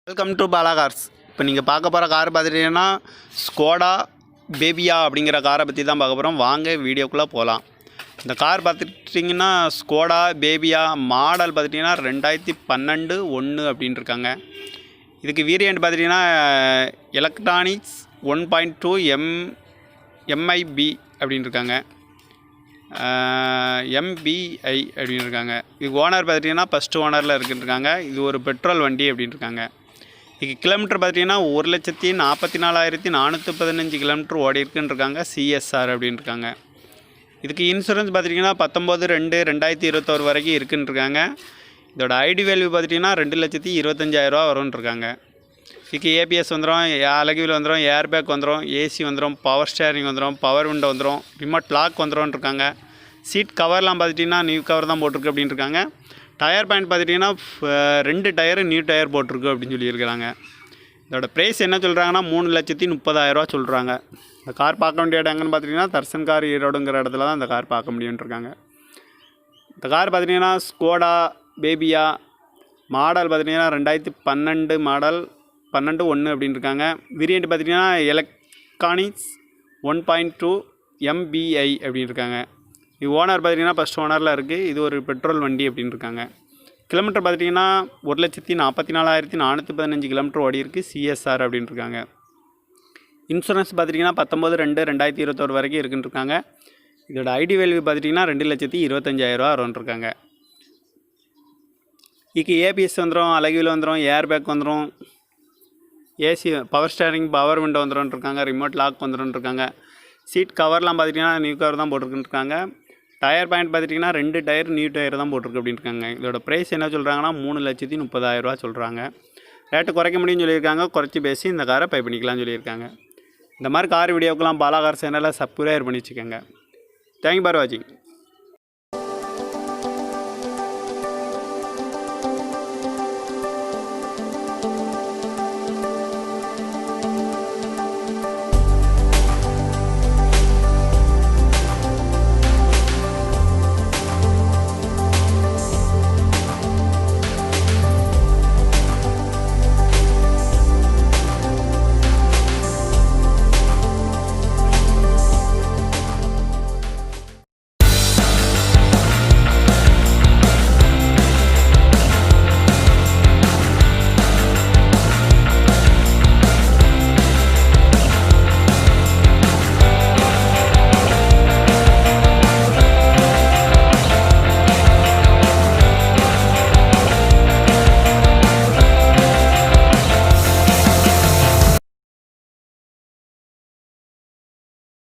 Welcome to Bala cars. இப்போ நீங்கள் பார்க்க போகிற கார் பார்த்துட்டிங்கன்னா ஸ்கோடா பேபியா அப்படிங்கிற காரை பற்றி தான் பார்க்க போகிறோம். வாங்க வீடியோக்குள்ளே போகலாம். இந்த கார் பார்த்துட்டிங்கன்னா ஸ்கோடா பேபியா மாடல் பார்த்துட்டிங்கன்னா 2012 அப்படின்னு இருக்காங்க. இதுக்கு வேரியண்ட் பார்த்துட்டிங்கன்னா எலக்ட்ரானிக்ஸ் 1.2 MIB அப்படின்னு இருக்காங்க. MBI அப்படின்னு இருக்காங்க. இது ஓனர் பார்த்துட்டிங்கன்னா ஃபஸ்ட்டு ஓனரில் இருக்குன்ட்ருக்காங்க. இது ஒரு பெட்ரோல் வண்டி அப்படின்னு இருக்காங்க. இதுக்கு கிலோமீட்டர் பார்த்திங்கன்னா 1,44,415 கிலோமீட்டர் ஓடி இருக்குன்ட்ருக்காங்க. CSR அப்படின்னு இருக்காங்க. இதுக்கு இன்சூரன்ஸ் பார்த்திங்கன்னா 19/2/2021 வரைக்கும் இருக்குன்ட்ருக்காங்க. இதோட ஐடி வேல்யூ பார்த்திங்கன்னா 2,25,000 வரும்ன்ட்ருக்காங்க. இதுக்கு ABS வந்துடும், அலகுவில் வந்துடும், ஏர் பேக் வந்துடும், AC வந்துடும், பவர் ஸ்டேரிங் வந்துடும், பவர் விண்டோ வந்துடும், ரிமோட் லாக் வந்துடும்ன்ட்ருக்காங்க. சீட் கவர்லாம் பார்த்துட்டிங்கன்னா நியூ கவர் தான் போட்டிருக்கு அப்படின்னு இருக்காங்க. டயர் பாயிண்ட் பார்த்துட்டிங்கன்னா 2 டயரு நியூ டயர் போட்டிருக்கு அப்படின்னு சொல்லியிருக்கிறாங்க. இதோட ப்ரைஸ் என்ன சொல்கிறாங்கன்னா 3,30,000 சொல்கிறாங்க. இந்த கார் பார்க்க வேண்டிய இடம் எங்கன்னு பார்த்துட்டிங்கன்னா தர்சன் கார் ஈரோடுங்கிற இடத்துல தான் இந்த கார் பார்க்க முடியுன்ட்ருக்காங்க. இந்த கார் பார்த்துட்டிங்கன்னா ஸ்கோடா பேபியா மாடல் பார்த்துட்டிங்கன்னா 2012 மாடல் 12/1 அப்படின்னு இருக்காங்க. வேரியண்ட் பார்த்துட்டிங்கன்னா எலக்ட்ரானிக்ஸ் 1.2 MBI அப்படின்னு இருக்காங்க. இது ஓனர் பார்த்திங்கன்னா ஃபஸ்ட் ஓனரில் இருக்குது. இது ஒரு பெட்ரோல் வண்டி அப்படின்னு இருக்காங்க. கிலோமீட்டர் பார்த்திங்கன்னா 1,44,415 கிலோமீட்டர் ஓடி இருக்குது. CSR அப்படின்னு இருக்காங்க. இன்சூரன்ஸ் பார்த்திங்கன்னா 19/2/2021 வரைக்கும் இருக்குன்னு இருக்காங்க. இதோட ஐடி வேல்யூ பார்த்திங்கன்னா 2,25,000 வரும்ன்ட்ருக்காங்க. இதுக்கு ABS வந்துடும், அலகுவில் வந்துடும், ஏர் பேக் வந்துடும், AC power steering power window வந்துடும்ன்ட்ருக்காங்க, ரிமோட் லாக் வந்துடும்ன்ட்ருக்காங்க. சீட் கவர்லாம் பார்த்திங்கன்னா நியூ கவர் தான் போட்டிருக்குன்ட்ருக்காங்க. டயர் பாயிண்ட் பார்த்துட்டிங்கன்னா 2 டயர் நியூ டயர் தான் போட்டிருக்கு அப்படின்னு இருக்காங்க. இதோட ப்ரைஸ் என்ன சொல்கிறாங்கன்னா 3,30,000 சொல்கிறாங்க. ரேட்டு குறைக்க முடியும்னு சொல்லியிருக்காங்க. குறைச்சி பேசி இந்த காரை பை பண்ணிக்கலாம்னு சொல்லியிருக்காங்க. இந்த மாதிரி கார் வீடியோக்கெல்லாம் பாலா கார் சேனலில் சப்ஸ்கிரைப் பண்ணி வச்சுக்கோங்க. தேங்க்யூ ஃபார் வாட்சிங்.